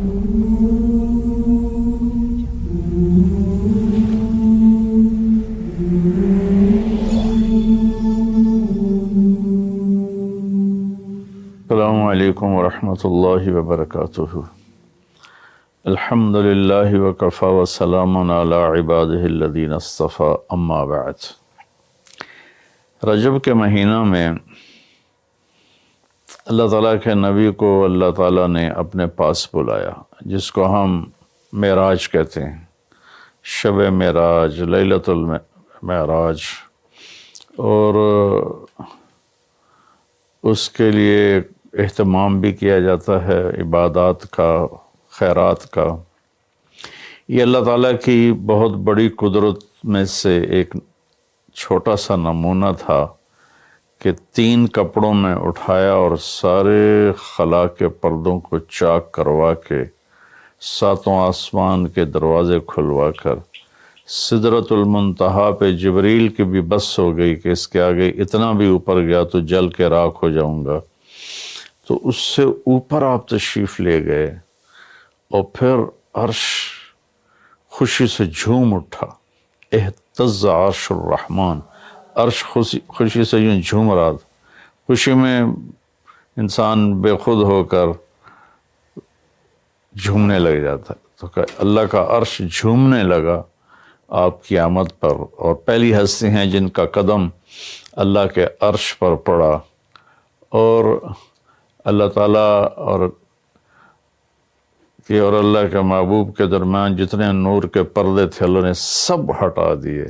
السلام علیکم ورحمۃ اللہ وبرکاتہ۔ الحمد للہ وکفی وسلام علی عبادہ الذین اصطفی، اما بعد۔ رجب کے مہینہ میں اللہ تعالیٰ کے نبی کو اللہ تعالیٰ نے اپنے پاس بلایا، جس کو ہم معراج کہتے ہیں، شب معراج، لیلۃ المعراج، اور اس کے لیے اہتمام بھی کیا جاتا ہے عبادات کا، خیرات کا۔ یہ اللہ تعالیٰ کی بہت بڑی قدرت میں سے ایک چھوٹا سا نمونہ تھا کہ 3 کپڑوں میں اٹھایا اور سارے خلا کے پردوں کو چاک کروا کے 7 آسمان کے دروازے کھلوا کر سدرۃ المنتہا پہ جبریل کی بھی بس ہو گئی کہ اس کے آگے اتنا بھی اوپر گیا تو جل کے راکھ ہو جاؤں گا، تو اس سے اوپر آپ تشریف لے گئے، اور پھر عرش خوشی سے جھوم اٹھا، اہتز عرش الرحمن، عرش خوشی سے یوں جھوم رہا تھا۔ خوشی میں انسان بے خود ہو کر جھومنے لگ جاتا ہے، تو کہ اللہ کا عرش جھومنے لگا آپ کی آمد پر، اور پہلی ہستی ہیں جن کا قدم اللہ کے عرش پر پڑا، اور اللہ تعالیٰ اور اللہ کے محبوب کے درمیان جتنے نور کے پردے تھے اللہ نے سب ہٹا دیے،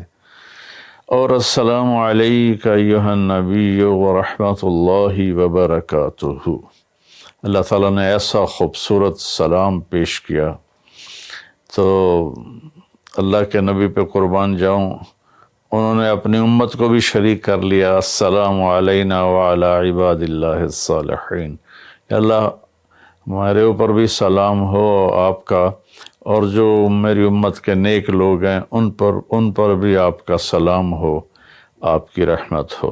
اور السلام علیک ایھا النبی ورحمۃ اللہ وبرکاتہ۔ اللہ تعالیٰ نے ایسا خوبصورت سلام پیش کیا، تو اللہ کے نبی پہ قربان جاؤں، انہوں نے اپنی امت کو بھی شریک کر لیا، السلام علینا وعلی عباد اللہ الصالحین، یا اللہ ہمارے اوپر بھی سلام ہو آپ کا، اور جو میری امت کے نیک لوگ ہیں ان پر بھی آپ کا سلام ہو، آپ کی رحمت ہو۔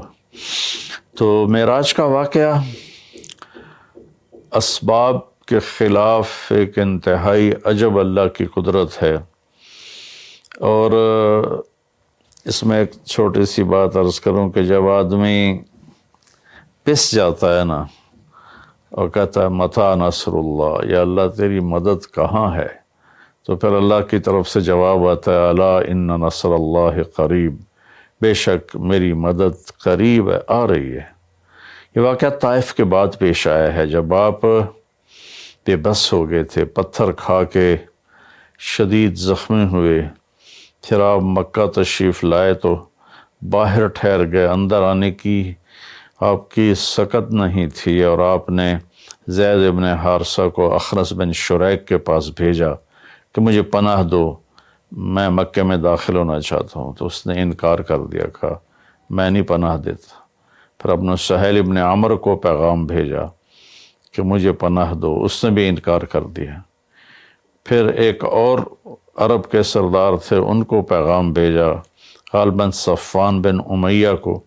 تو معراج کا واقعہ اسباب کے خلاف ایک انتہائی عجب اللہ کی قدرت ہے، اور اس میں ایک چھوٹی سی بات عرض کروں کہ جب آدمی پس جاتا ہے نا اور کہتا ہے متی نصر اللہ، یا اللہ تیری مدد کہاں ہے، تو پھر اللہ کی طرف سے جواب آتا ہے الا ان نصر اللہ قریب، بے شک میری مدد قریب ہے، آ رہی ہے۔ یہ واقعہ طائف کے بعد پیش آیا ہے، جب آپ بے بس ہو گئے تھے، پتھر کھا کے شدید زخمی ہوئے، پھر آپ مکہ تشریف لائے تو باہر ٹھہر گئے، اندر آنے کی آپ کی سکت نہیں تھی، اور آپ نے زید ابن حارثہ کو اخنس بن شریک کے پاس بھیجا کہ مجھے پناہ دو، میں مکے میں داخل ہونا چاہتا ہوں، تو اس نے انکار کر دیا، کہا میں نہیں پناہ دیتا۔ پھر اپنے سہیل ابن عمر کو پیغام بھیجا کہ مجھے پناہ دو، اس نے بھی انکار کر دیا۔ پھر ایک اور عرب کے سردار تھے، ان کو پیغام بھیجا، غالباً صفوان بن امیہ کو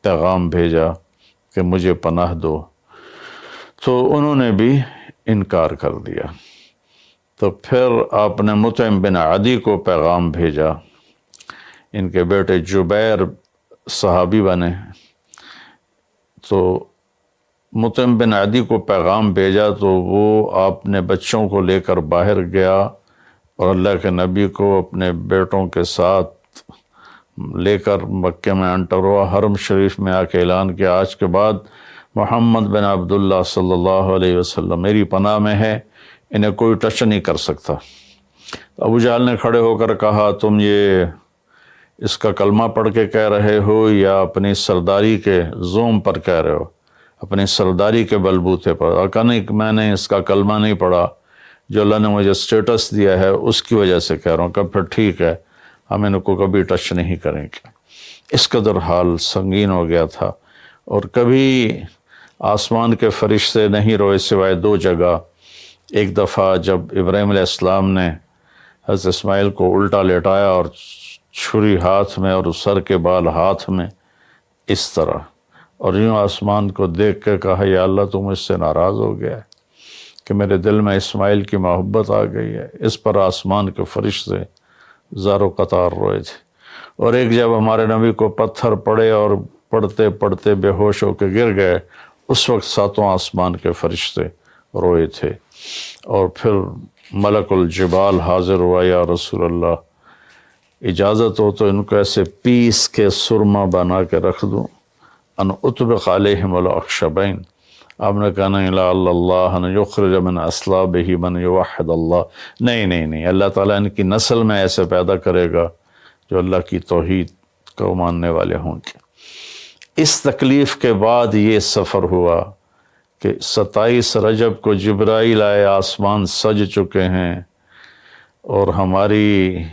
پیغام بھیجا کہ مجھے پناہ دو، تو انہوں نے بھی انکار کر دیا۔ تو پھر آپ نے مطعم بن عدی کو پیغام بھیجا، ان کے بیٹے جبیر صحابی بنے، تو مطعم بن عدی کو پیغام بھیجا تو وہ آپ نے بچوں کو لے کر باہر گیا، اور اللہ کے نبی کو اپنے بیٹوں کے ساتھ لے کر مکے میں انٹر ہوا، حرم شریف میں آ کے اعلان کیا آج کے بعد محمد بن عبداللہ صلی اللہ علیہ وسلم میری پناہ میں ہے، انہیں کوئی ٹچ نہیں کر سکتا۔ ابو جہل نے کھڑے ہو کر کہا تم یہ اس کا کلمہ پڑھ کے کہہ رہے ہو یا اپنی سرداری کے زوم پر کہہ رہے ہو، اپنی سرداری کے بلبوتے پر؟ اور کہا نہیں، میں نے اس کا کلمہ نہیں پڑھا، جو اللہ نے مجھے سٹیٹس دیا ہے اس کی وجہ سے کہہ رہا ہوں۔ کہ پھر ٹھیک ہے، ہم ان کو کبھی ٹچ نہیں کریں گے۔ اس قدر حال سنگین ہو گیا تھا، اور کبھی آسمان کے فرشتے نہیں روئے سوائے 2 جگہ۔ ایک دفعہ جب ابراہیم علیہ السلام نے حضرت اسماعیل کو الٹا لیٹایا اور چھری ہاتھ میں اور سر کے بال ہاتھ میں، اس طرح، اور یوں آسمان کو دیکھ کے کہا یا اللہ تو مجھ سے ناراض ہو گیا ہے کہ میرے دل میں اسماعیل کی محبت آ گئی ہے۔ اس پر آسمان کے فرشتے زار و قطار روئے تھے۔ اور ایک جب ہمارے نبی کو پتھر پڑے اور پڑھتے پڑھتے بے ہوش ہو کے گر گئے، اس وقت ساتوں آسمان کے فرشتے روئے تھے۔ اور پھر ملک الجبال حاضر ہوا، یا رسول اللہ اجازت ہو تو ان کو ایسے پیس کے سرما بنا کے رکھ دوں، ان اطبق علیہم الاخشبین۔ آپ نے کہا نہیں، لا اللہ ان یخرج من اصلابہ من یوحد اللہ، نہیں، اللہ تعالیٰ ان کی نسل میں ایسے پیدا کرے گا جو اللہ کی توحید کو ماننے والے ہوں گے۔ اس تکلیف کے بعد یہ سفر ہوا کہ 27 رجب کو جبرائیل آئے، آسمان سج چکے ہیں، اور ہماری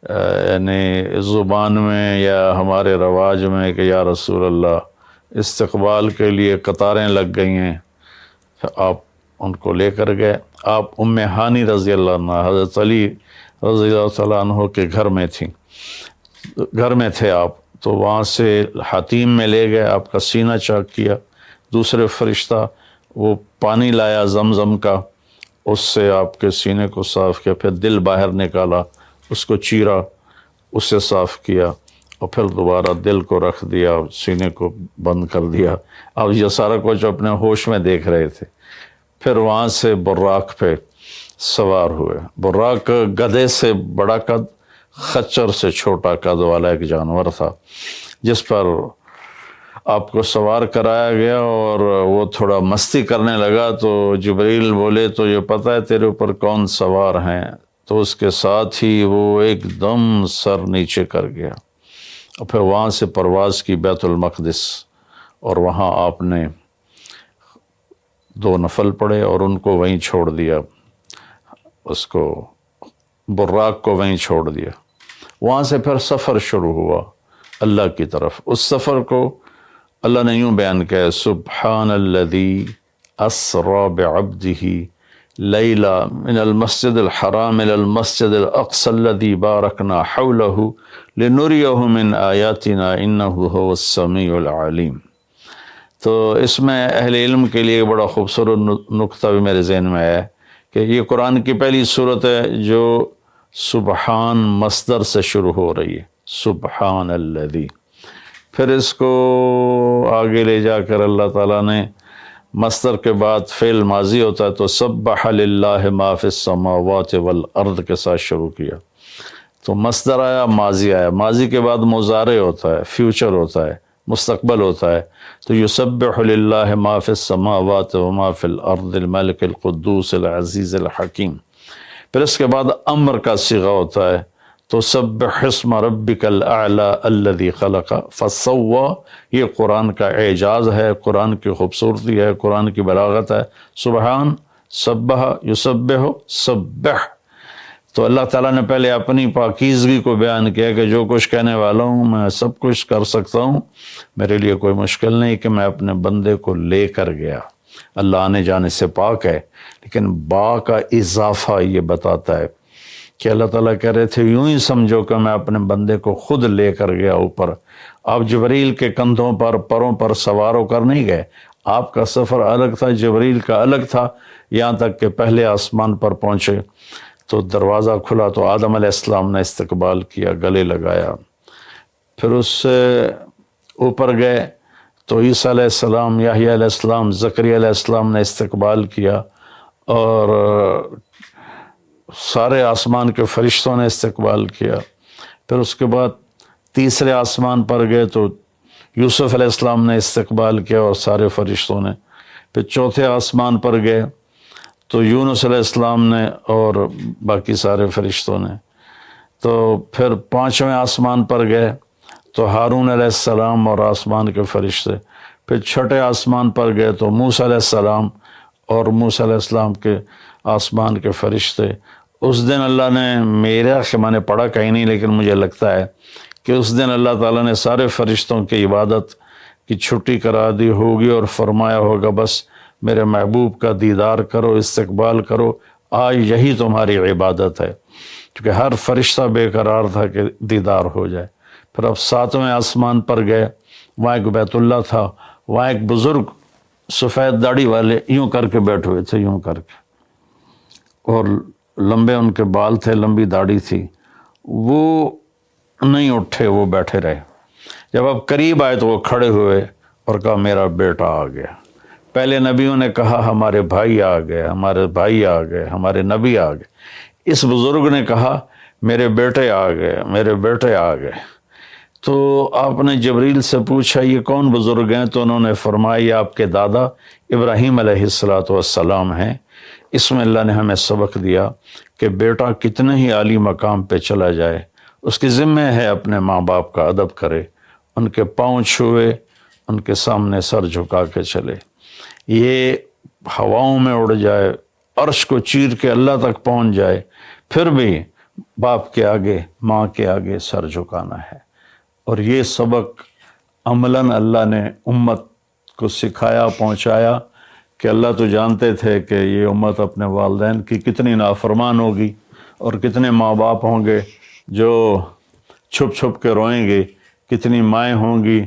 یعنی زبان میں یا ہمارے رواج میں کہ یا رسول اللہ استقبال کے لیے قطاریں لگ گئی ہیں، آپ ان کو لے کر گئے۔ آپ ام ہانی رضی اللہ عنہ، حضرت علی رضی اللہ تعالیٰ عنہ کے گھر میں تھے آپ، تو وہاں سے حتیم میں لے گئے، آپ کا سینہ چاک کیا۔ دوسرے فرشتہ وہ پانی لایا زمزم کا، اس سے آپ کے سینے کو صاف کیا، پھر دل باہر نکالا، اس کو چیرا، اسے صاف کیا، اور پھر دوبارہ دل کو رکھ دیا، سینے کو بند کر دیا۔ اب یہ سارا کچھ اپنے ہوش میں دیکھ رہے تھے۔ پھر وہاں سے براق پہ سوار ہوئے۔ براق گدھے سے بڑا قد، خچر سے چھوٹا قد والا ایک جانور تھا، جس پر آپ کو سوار کرایا گیا، اور وہ تھوڑا مستی کرنے لگا تو جبریل بولے تو یہ پتہ ہے تیرے اوپر کون سوار ہیں؟ تو اس کے ساتھ ہی وہ ایک دم سر نیچے کر گیا، اور پھر وہاں سے پرواز کی بیت المقدس، اور وہاں آپ نے 2 نفل پڑھے اور ان کو وہیں چھوڑ دیا، اس کو براق کو وہیں چھوڑ دیا۔ وہاں سے پھر سفر شروع ہوا اللہ کی طرف۔ اس سفر کو اللہ نے یوں بیان کیا، سبحان الذی اسری بعبدہ لیلا من المسجد الحرام الى المسجد الاقصى الذی بارکنا حولہ لنریہ من آیاتنا انہ هو السمیع العلیم۔ تو اس میں اہل علم کے لیے بڑا خوبصورت نقطہ بھی میرے ذہن میں ہے کہ یہ قرآن کی پہلی صورت ہے جو سبحان مصدر سے شروع ہو رہی ہے، سبحان الذی۔ پھر اس کو آگے لے جا کر اللہ تعالیٰ نے مصدر کے بعد فعل ماضی ہوتا ہے تو سبح للہ ما فی السماوات والارض کے ساتھ شروع کیا، تو مصدر آیا، ماضی آیا، ماضی کے بعد مضارع ہوتا ہے، فیوچر ہوتا ہے، مستقبل ہوتا ہے، تو یسبح للہ ما فی السماوات وما فی الارض الملک القدوس العزیز الحکیم۔ پھر اس کے بعد امر کا صیغہ ہوتا ہے، تو سبح اسم ربک الاعلی الذی خلق فسوی۔ یہ قرآن کا اعجاز ہے، قرآن کی خوبصورتی ہے، قرآن کی بلاغت ہے۔ سبحان، سبح، یسبح، سبح۔ تو اللہ تعالیٰ نے پہلے اپنی پاکیزگی کو بیان کیا کہ جو کچھ کہنے والا ہوں میں سب کچھ کر سکتا ہوں، میرے لیے کوئی مشکل نہیں کہ میں اپنے بندے کو لے کر گیا۔ اللہ آنے جانے سے پاک ہے، لیکن با کا اضافہ یہ بتاتا ہے کہ اللہ تعالیٰ کہہ رہے تھے یوں ہی سمجھو کہ میں اپنے بندے کو خود لے کر گیا اوپر۔ آپ جبریل کے کندھوں پر، پروں پر سوار ہو کر نہیں گئے، آپ کا سفر الگ تھا، جبریل کا الگ تھا، یہاں تک کہ پہلے آسمان پر پہنچے تو دروازہ کھلا تو آدم علیہ السلام نے استقبال کیا، گلے لگایا۔ پھر اس سے اوپر گئے تو عیسیٰ علیہ السلام، یحییٰ علیہ السلام، زکریا علیہ السلام نے استقبال کیا، اور سارے آسمان کے فرشتوں نے استقبال کیا۔ پھر اس کے بعد تیسرے آسمان پر گئے تو یوسف علیہ السلام نے استقبال کیا اور سارے فرشتوں نے۔ پھر چوتھے آسمان پر گئے تو یونس علیہ السلام نے اور باقی سارے فرشتوں نے۔ تو پھر پانچویں آسمان پر گئے تو ہارون علیہ السلام اور آسمان کے فرشتے۔ پھر چھٹے آسمان پر گئے تو موسیٰ علیہ السلام اور موسیٰ علیہ السلام کے آسمان کے فرشتے۔ اس دن اللہ نے، میرا کہ میں نے پڑھا کہیں نہیں لیکن مجھے لگتا ہے کہ اس دن اللہ تعالیٰ نے سارے فرشتوں کی عبادت کی چھٹی کرا دی ہوگی اور فرمایا ہوگا بس میرے محبوب کا دیدار کرو، استقبال کرو، آج یہی تمہاری عبادت ہے، کیونکہ ہر فرشتہ بے قرار تھا کہ دیدار ہو جائے۔ پھر اب ساتویں آسمان پر گئے، وہاں ایک بیت اللہ تھا، وہاں ایک بزرگ سفید داڑھی والے یوں کر کے بیٹھے ہوئے تھے، یوں کر کے، اور لمبے ان کے بال تھے، لمبی داڑھی تھی، وہ نہیں اٹھے، وہ بیٹھے رہے۔ جب آپ قریب آئے تو وہ کھڑے ہوئے اور کہا میرا بیٹا آ گیا۔ پہلے نبیوں نے کہا ہمارے بھائی آ گئے، ہمارے بھائی آ گئے، ہمارے نبی آ گئے۔ اس بزرگ نے کہا میرے بیٹے آ گئے، میرے بیٹے آ گئے۔ تو آپ نے جبریل سے پوچھا یہ کون بزرگ ہیں؟ تو انہوں نے فرمایا یہ آپ کے دادا ابراہیم علیہ السلام ہیں۔ اس میں اللہ نے ہمیں سبق دیا کہ بیٹا کتنے ہی عالی مقام پہ چلا جائے، اس کی ذمہ ہے اپنے ماں باپ کا ادب کرے، ان کے پاؤں چھوئے، ان کے سامنے سر جھکا کے چلے۔ یہ ہواؤں میں اڑ جائے، عرش کو چیر کے اللہ تک پہنچ جائے، پھر بھی باپ کے آگے، ماں کے آگے سر جھکانا ہے۔ اور یہ سبق عملاً اللہ نے امت کو سکھایا، پہنچایا، کہ اللہ تو جانتے تھے کہ یہ امت اپنے والدین کی کتنی نافرمان ہوگی، اور کتنے ماں باپ ہوں گے جو چھپ چھپ کے روئیں گے، کتنی مائیں ہوں گی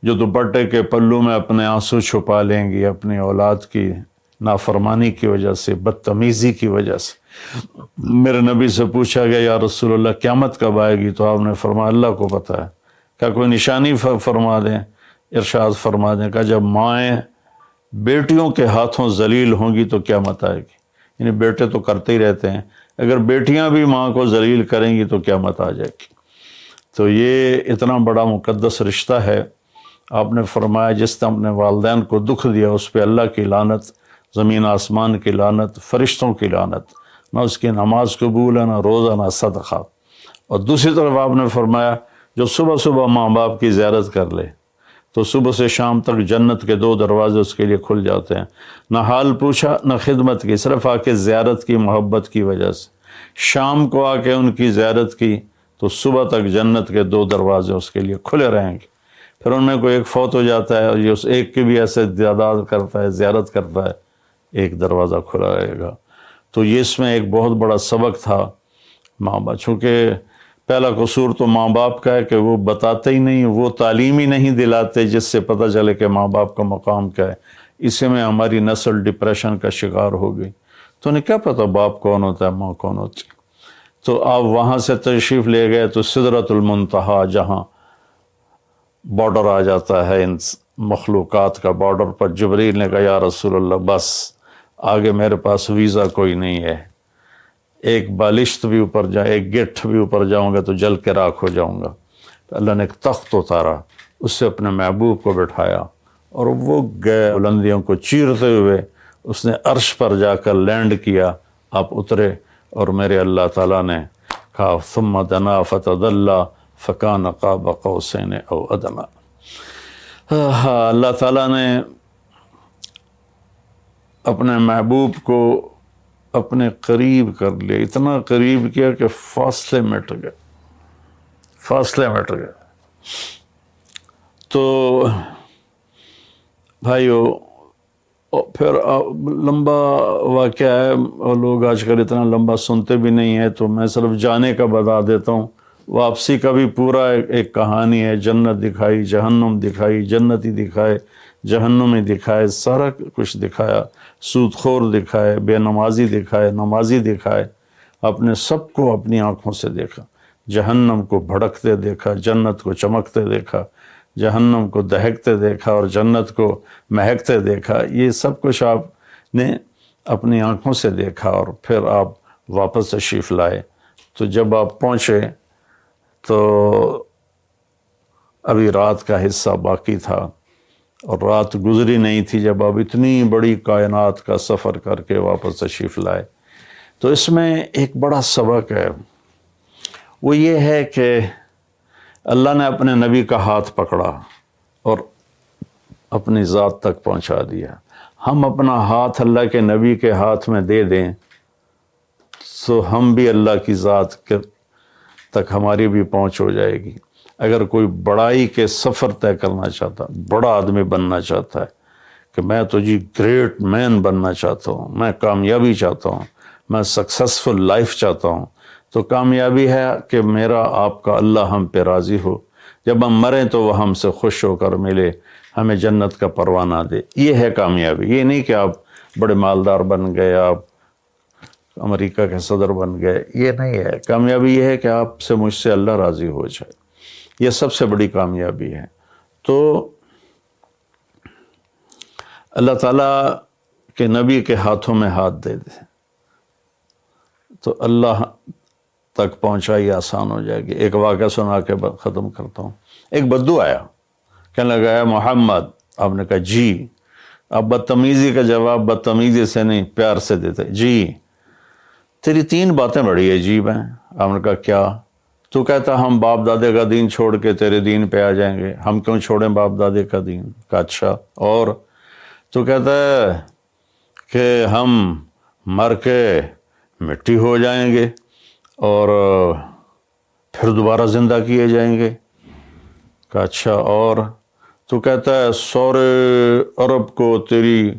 جو دوپٹے کے پلو میں اپنے آنسو چھپا لیں گی اپنی اولاد کی نافرمانی کی وجہ سے، بدتمیزی کی وجہ سے۔ میرے نبی سے پوچھا گیا یا رسول اللہ قیامت کب آئے گی؟ تو آپ نے فرمایا اللہ کو پتہ ہے۔ کیا کوئی نشانی فرما دیں؟ ارشاد فرما دیں کہ جب مائیں بیٹیوں کے ہاتھوں ذلیل ہوں گی تو قیامت آئے گی۔ یعنی بیٹے تو کرتے ہی رہتے ہیں، اگر بیٹیاں بھی ماں کو ذلیل کریں گی تو قیامت آ جائے گی۔ تو یہ اتنا بڑا مقدس رشتہ ہے۔ آپ نے فرمایا جس نے اپنے والدین کو دکھ دیا اس پہ اللہ کی لعنت، زمین آسمان کی لعنت، فرشتوں کی لعنت، نہ اس کی نماز قبول ہے، نہ روزہ، نہ صدقہ۔ اور دوسری طرف آپ نے فرمایا جو صبح صبح ماں باپ کی زیارت کر لے تو صبح سے شام تک جنت کے 2 دروازے اس کے لیے کھل جاتے ہیں۔ نہ حال پوچھا نہ خدمت کی، صرف آ کے زیارت کی، محبت کی وجہ سے۔ شام کو آ کے ان کی زیارت کی تو صبح تک جنت کے 2 دروازے اس کے لیے کھلے رہیں گے۔ پھر ان میں کوئی ایک فوت ہو جاتا ہے اور یہ اس ایک کی بھی ایسے تعداد کرتا ہے، زیارت کرتا ہے، ایک دروازہ کھلا رہے گا۔ تو یہ اس میں ایک بہت بڑا سبق تھا ماں باپ، چونکہ پہلا قصور تو ماں باپ کا ہے کہ وہ بتاتے ہی نہیں، وہ تعلیم ہی نہیں دلاتے جس سے پتہ چلے کہ ماں باپ کا مقام کیا ہے۔ اسی میں ہماری نسل ڈپریشن کا شکار ہو گئی۔ تو انہیں کیا پتہ باپ کون ہوتا ہے، ماں کون ہوتی۔ تو آپ وہاں سے تشریف لے گئے تو سدرۃ المنتہا، جہاں بارڈر آ جاتا ہے ان مخلوقات کا، بارڈر پر جبریل نے کہا یا رسول اللہ بس آگے میرے پاس ویزا کوئی نہیں ہے، ایک بالشت بھی اوپر جائے، ایک گٹھ بھی اوپر جاؤں گا تو جل کے راکھ ہو جاؤں گا۔ تو اللہ نے ایک تخت اتارا، اس سے اپنے محبوب کو بٹھایا اور وہ گئے بلندیوں کو چیرتے ہوئے، اس نے عرش پر جا کر لینڈ کیا، آپ اترے اور میرے اللہ تعالیٰ نے کہا ثم دنا فتدلی فکان قاب قوسین او ادنی۔ اللہ تعالیٰ نے اپنے محبوب کو اپنے قریب کر لیا، اتنا قریب کیا کہ فاصلے مٹ گئے، فاصلے مٹ گئے۔ تو بھائیو پھر لمبا واقعہ ہے، اور لوگ آج کل اتنا لمبا سنتے بھی نہیں ہیں، تو میں صرف جانے کا بتا دیتا ہوں۔ واپسی کا بھی پورا ایک کہانی ہے، جنت دکھائی، جہنم دکھائی، جنتی دکھائے، جہنمی دکھائے، سارا کچھ دکھایا، سود خور دکھائے، بے نمازی دکھائے، نمازی دکھائے، اپنے سب کو اپنی آنکھوں سے دیکھا، جہنم کو بھڑکتے دیکھا، جنت کو چمکتے دیکھا، جہنم کو دہکتے دیکھا اور جنت کو مہکتے دیکھا۔ یہ سب کچھ آپ نے اپنی آنکھوں سے دیکھا، اور پھر آپ واپس تشریف لائے۔ تو جب آپ پہنچے تو ابھی رات کا حصہ باقی تھا، اور رات گزری نہیں تھی جب آپ اتنی بڑی کائنات کا سفر کر کے واپس تشریف لائے۔ تو اس میں ایک بڑا سبق ہے، وہ یہ ہے کہ اللہ نے اپنے نبی کا ہاتھ پکڑا اور اپنی ذات تک پہنچا دیا۔ ہم اپنا ہاتھ اللہ کے نبی کے ہاتھ میں دے دیں تو ہم بھی اللہ کی ذات تک ہماری بھی پہنچ ہو جائے گی۔ اگر کوئی بڑائی کے سفر طے کرنا چاہتا، بڑا آدمی بننا چاہتا ہے کہ میں تو جی گریٹ مین بننا چاہتا ہوں، میں کامیابی چاہتا ہوں، میں سکسیسفل لائف چاہتا ہوں، تو کامیابی ہے کہ میرا آپ کا اللہ ہم پہ راضی ہو، جب ہم مریں تو وہ ہم سے خوش ہو کر ملے، ہمیں جنت کا پروانہ دے. یہ ہے کامیابی. یہ نہیں کہ آپ بڑے مالدار بن گئے، آپ امریکہ کے صدر بن گئے. یہ نہیں ہے. کامیابی یہ ہے کہ آپ سے مجھ سے اللہ راضی ہو جائے. یہ سب سے بڑی کامیابی ہے. تو اللہ تعالیٰ کے نبی کے ہاتھوں میں ہاتھ دے دے تو اللہ تک پہنچائی آسان ہو جائے گی. ایک واقعہ سنا کے ختم کرتا ہوں. ایک بدو آیا، کہنے لگا ہے محمد. آپ نے کہا جی. آپ بدتمیزی کا جواب بدتمیزی سے نہیں، پیار سے دیتے. جی تیری 3 باتیں بڑی عجیب ہیں. آپ نے کہا کیا؟ تو کہتا ہم باپ دادے کا دین چھوڑ کے تیرے دین پہ آ جائیں گے. ہم کیوں چھوڑیں باپ دادے کا دین؟ کہا اچھا اور؟ تو کہتا ہے کہ ہم مر کے مٹی ہو جائیں گے اور پھر دوبارہ زندہ کیے جائیں گے. کہا اچھا اور؟ تو کہتا ہے سورے عرب کو تیری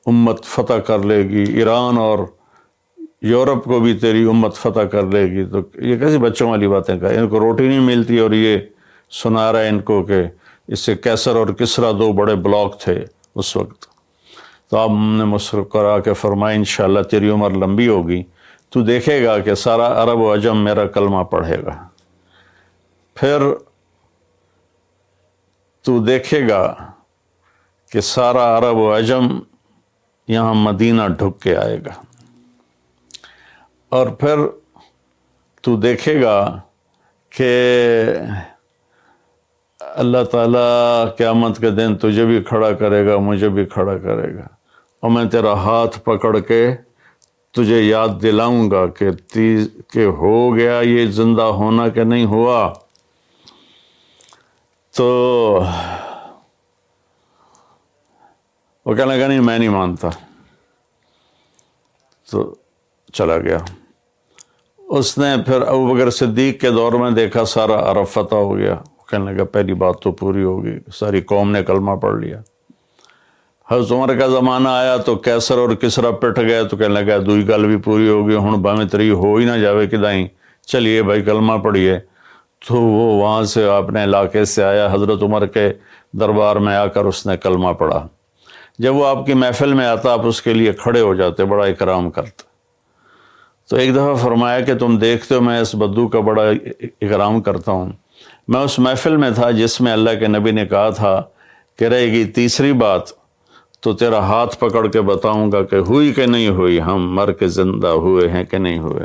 امت فتح کر لے گی، ایران اور یورپ کو بھی تیری امت فتح کر لے گی. تو یہ کیسی بچوں والی باتیں کہا؟ ان کو روٹی نہیں ملتی اور یہ سنا رہا ہے ان کو کہ اس سے کیسر اور کسرا 2 بڑے بلاک تھے اس وقت. تو آپ نے مسکرا کے فرمایا انشاءاللہ تیری عمر لمبی ہوگی، تو دیکھے گا کہ سارا عرب و عجم میرا کلمہ پڑھے گا. پھر تو دیکھے گا کہ سارا عرب و عجم یہاں مدینہ ڈھک کے آئے گا. اور پھر تو دیکھے گا کہ اللہ تعالیٰ قیامت کے دن تجھے بھی کھڑا کرے گا، مجھے بھی کھڑا کرے گا، اور میں تیرا ہاتھ پکڑ کے تجھے یاد دلاؤں گا کہ ہو گیا یہ زندہ ہونا کہ نہیں ہوا. تو وہ کہنے لگا نہیں میں نہیں مانتا. تو چلا گیا. اس نے پھر ابوبکر صدیق کے دور میں دیکھا سارا عرب فتح ہو گیا. کہنے لگا پہلی بات تو پوری ہوگی، ساری قوم نے کلمہ پڑھ لیا. حضرت عمر کا زمانہ آیا تو کیسر اور کسرا پٹ گئے تو کہنے لگا دوئی گل بھی پوری ہوگی، ہن باویں تری ہو ہی نہ جاوے کدائیں، چلیے بھائی کلمہ پڑھیے. تو وہ وہاں سے اپنے علاقے سے آیا، حضرت عمر کے دربار میں آ کر اس نے کلمہ پڑھا. جب وہ آپ کی محفل میں آتا آپ اس کے لیے کھڑے ہو جاتے، بڑا اکرام کرتے. تو ایک دفعہ فرمایا کہ تم دیکھتے ہو میں اس بدو کا بڑا اکرام کرتا ہوں. میں اس محفل میں تھا جس میں اللہ کے نبی نے کہا تھا کہ رہے گی تیسری بات تو تیرا ہاتھ پکڑ کے بتاؤں گا کہ ہوئی کہ نہیں ہوئی، ہم مر کے زندہ ہوئے ہیں کہ نہیں ہوئے.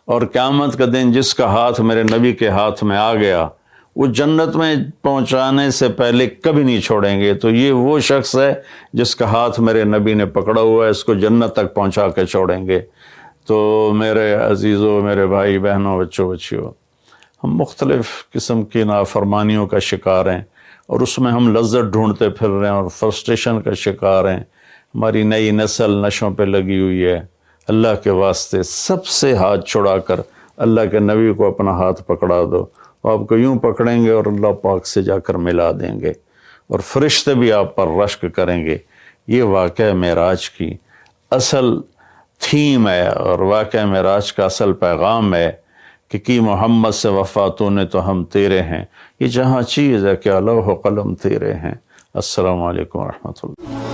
اور قیامت کا دن جس کا ہاتھ میرے نبی کے ہاتھ میں آ گیا وہ جنت میں پہنچانے سے پہلے کبھی نہیں چھوڑیں گے. تو یہ وہ شخص ہے جس کا ہاتھ میرے نبی نے پکڑا ہوا ہے، اس کو جنت تک پہنچا کے چھوڑیں گے. تو میرے عزیزوں، میرے بھائی بہنوں، بچوں بچیوں، ہم مختلف قسم کی نافرمانیوں کا شکار ہیں اور اس میں ہم لذت ڈھونڈتے پھر رہے ہیں اور فرسٹریشن کا شکار ہیں. ہماری نئی نسل نشوں پہ لگی ہوئی ہے. اللہ کے واسطے سب سے ہاتھ چھڑا کر اللہ کے نبی کو اپنا ہاتھ پکڑا دو. آپ کو یوں پکڑیں گے اور اللہ پاک سے جا کر ملا دیں گے اور فرشتے بھی آپ پر رشک کریں گے. یہ واقعہ معراج کی اصل تھیم ہے اور واقعہ معراج کا اصل پیغام ہے کہ کی محمد سے وفاتوں نے تو ہم تیرے ہیں. یہ جہاں چیز ہے کہ لوح و قلم تیرے ہیں. السلام علیکم ورحمۃ اللہ.